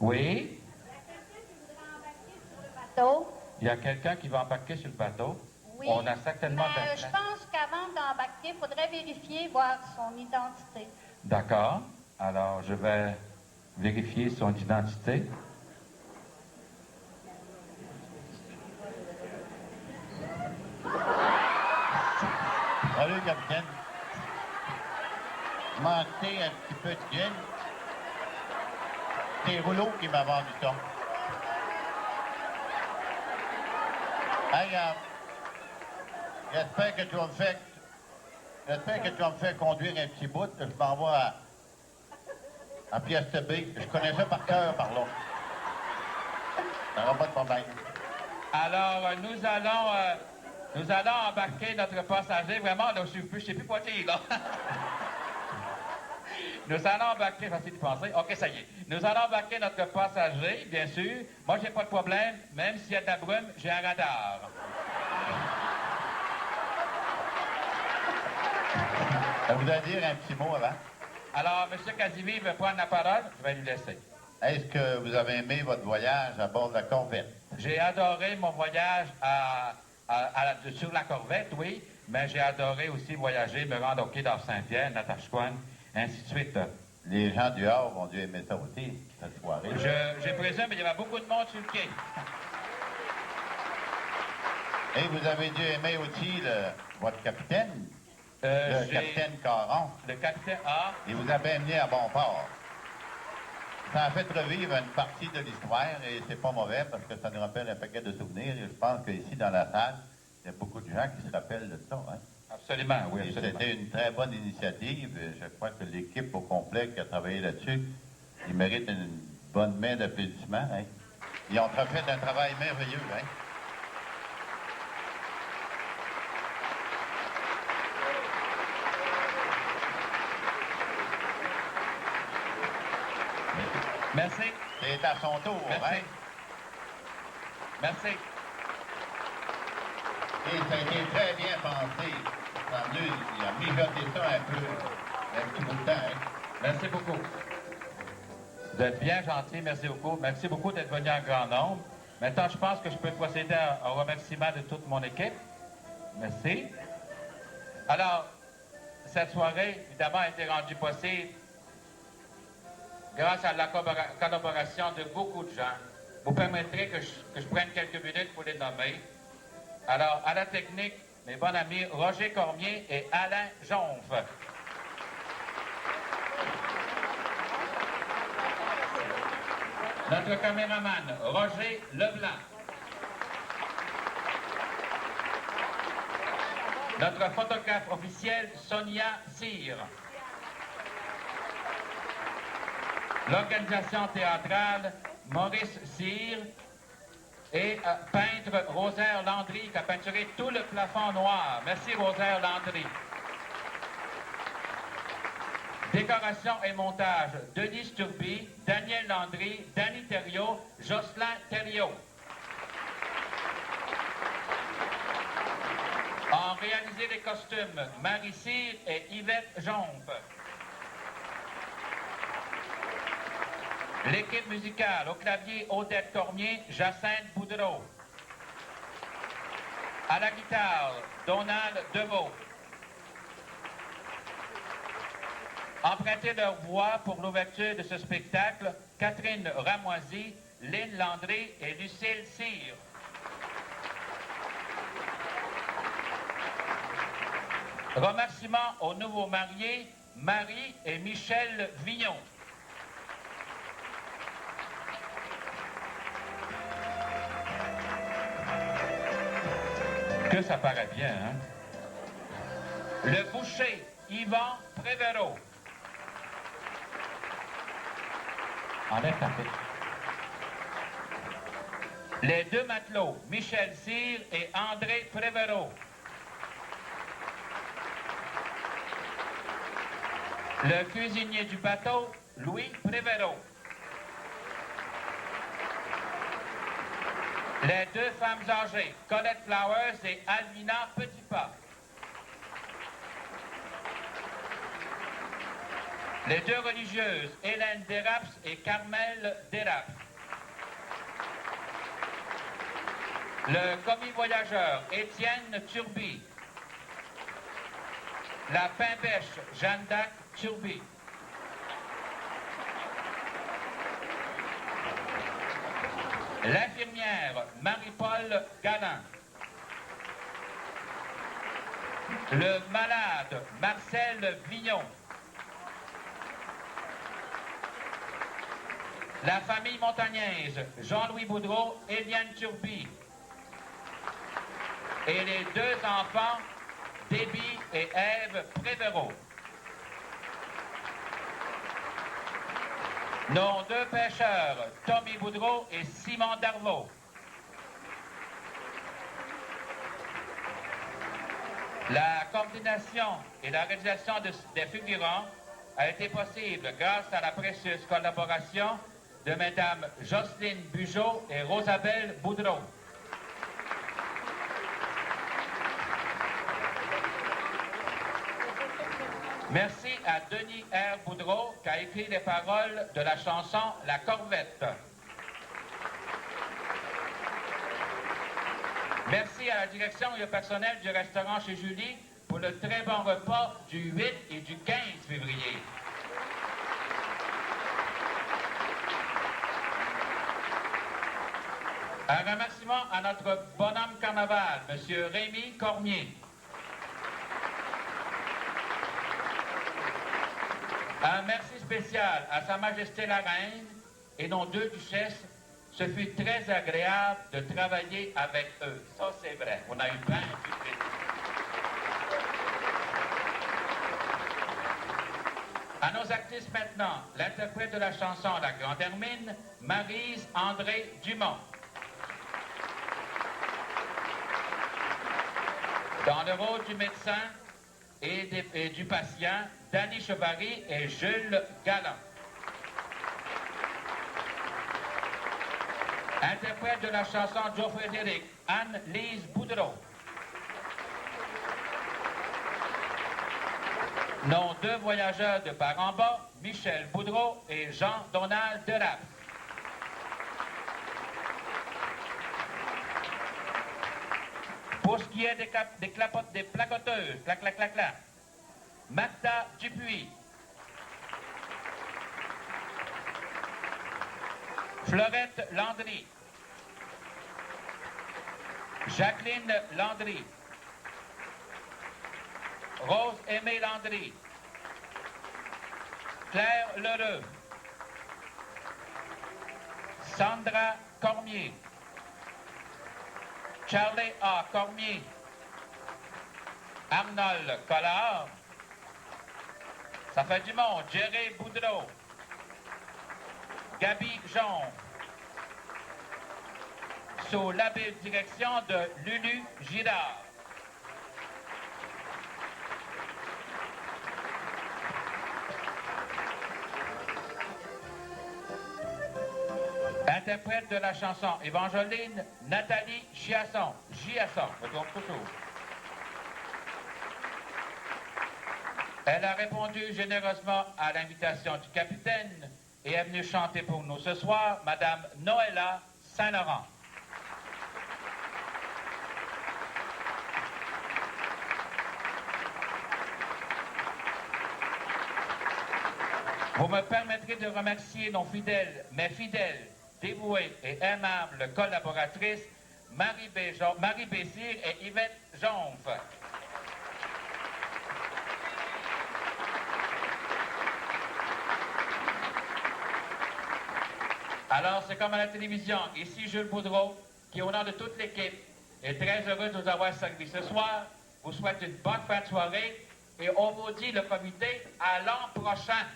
Oui? Bateau. Il y a quelqu'un qui va embarquer sur le bateau? Oui. On a certainement Mais je pense qu'avant d'embarquer, il faudrait vérifier, voir son identité. D'accord. Alors, je vais vérifier son identité. Salut, capitaine. Manquez un petit peu de gin. C'est Rouleau qui m'a vendu ça. Hey, j'espère que tu vas me faire... J'espère que tu vas me faire conduire un petit bout. Je m'en vais à Pièce B. Je connais ça par cœur, par là. Ça n'aura pas de problème. Alors, nous allons embarquer notre passager. Vraiment, là, je ne sais plus quoi dire, là. Nous allons embarquer, facile de penser. OK, ça y est. Nous allons embarquer notre passager, bien sûr. Moi, j'ai pas de problème. Même s'il y a de la brume, j'ai un radar. Ça vous a dire un petit mot avant? Alors, M. Casimir veut prendre la parole. Je vais lui laisser. Est-ce que vous avez aimé votre voyage à bord de la Corvette? J'ai adoré mon voyage sur la Corvette, oui. Mais j'ai adoré aussi voyager, me rendre au quai d'Or-Saint-Pierre, Natashquan, ainsi de suite. Les gens du Havre ont dû aimer ça aussi, cette soirée. Je présume qu'il y avait beaucoup de monde sur le quai. Et vous avez dû aimer aussi votre capitaine, le capitaine Caron. Le capitaine A. Il vous a bien mené à bon port. Ça a fait revivre une partie de l'histoire et c'est pas mauvais parce que ça nous rappelle un paquet de souvenirs. Et je pense qu'ici, dans la salle, il y a beaucoup de gens qui se rappellent de ça. Hein? Absolument, oui, absolument. C'était une très bonne initiative. Je crois que l'équipe au complet qui a travaillé là-dessus, ils méritent une bonne main d'applaudissements. Hein? Ils ont fait un travail merveilleux. Hein? Merci. C'est à son tour. Merci. Hein? Merci. Et ça a été très bien pensé. Tant mieux, il a mijoté ça un peu, un petit bout de temps. Hein? Merci beaucoup. Vous êtes bien gentil, merci beaucoup. Merci beaucoup d'être venu en grand nombre. Maintenant, je pense que je peux procéder au remerciement de toute mon équipe. Merci. Alors, cette soirée, évidemment, a été rendue possible grâce à la collaboration de beaucoup de gens. Vous permettrez que je prenne quelques minutes pour les nommer. Alors, à la technique, mes bons amis Roger Cormier et Alain Jonf. Notre caméraman, Roger Leblanc. Notre photographe officiel, Sonia Cyr. L'organisation théâtrale, Maurice Cyr. Et peintre Rosaire Landry qui a peinturé tout le plafond noir. Merci Rosaire Landry. Décoration et montage, Denis Sturby, Daniel Landry, Danny Thériault, Jocelyn Thériault. En réalisé les costumes, Marie Cyr et Yvette Jonf. L'équipe musicale, au clavier Odette Cormier, Jacinthe Boudreau. À la guitare, Donald Deveau. Emprunté leur voix pour l'ouverture de ce spectacle, Catherine Ramoisy, Lynn Landry et Lucille Cyr. Remerciements aux nouveaux mariés, Marie et Michel Vignon. Que ça paraît bien, hein? Le boucher, Yvan Prévéraud. Enlève ta tête. Les deux matelots, Michel Cyr et André Prévéraud. Le cuisinier du bateau, Louis Prévéraud. Les deux femmes âgées, Colette Flowers et Almina Petitpas. Les deux religieuses, Hélène Deraps et Carmel Deraps. Le commis voyageur, Étienne Turby. La pain-bêche, Jeanne d'Arc Turby. L'infirmière, Marie-Paul Galland. Le malade, Marcel Vignon. La famille montagnaise, Jean-Louis Boudreau, Éliane Turby. Et les deux enfants, Déby et Ève Prévereau. Nos deux pêcheurs, Tommy Boudreau et Simon Darvaux. La coordination et la réalisation des figurants a été possible grâce à la précieuse collaboration de Mesdames Jocelyne Bugeaud et Rosabelle Boudreau. Merci à Denis R. Boudreau qui a écrit les paroles de la chanson La Corvette. Merci à la direction et au personnel du restaurant chez Julie pour le très bon repas du 8 et du 15 février. Un remerciement à notre bonhomme carnaval, M. Rémi Cormier. Un merci spécial à Sa Majesté la Reine et nos deux duchesses. Ce fut très agréable de travailler avec eux. Ça, c'est vrai. On a eu plein de plaisir. À nos actrices maintenant, l'interprète de la chanson La Grande Hermine, Maryse André Dumont. Dans le rôle du médecin et du patient, Danny Chevary et Jules Galland. Interprète de la chanson Joe Frédéric, Anne-Lise Boudreau. Nos deux voyageurs de par en bas, Michel Boudreau et Jean-Donald Deraps. Pour ce qui est des placoteuses, clac, clac, clac, clac, Magda Dupuis. Fleurette Landry. Jacqueline Landry. Rose Aimée Landry. Claire Lheureux. Sandra Cormier. Charlie A. Cormier. Arnold Collard. Ça fait du monde. Jerry Boudreau. Gabi Jean. Sous l'habile direction de Lulu Girard. Interprète de la chanson Évangeline, Nathalie Giasson. Giasson, je trompe toujours. Elle a répondu généreusement à l'invitation du capitaine et est venue chanter pour nous ce soir, Madame Noëlla Saint-Laurent. Vous me permettrez de remercier nos fidèles, mes fidèles, dévouées et aimables collaboratrices, Marie Bessire et Yvette Jonf. Alors, c'est comme à la télévision. Ici, Jules Boudreau, qui, au nom de toute l'équipe, est très heureux de vous avoir servi ce soir. Vous souhaite une bonne fin de soirée et on vous dit, le comité, à l'an prochain.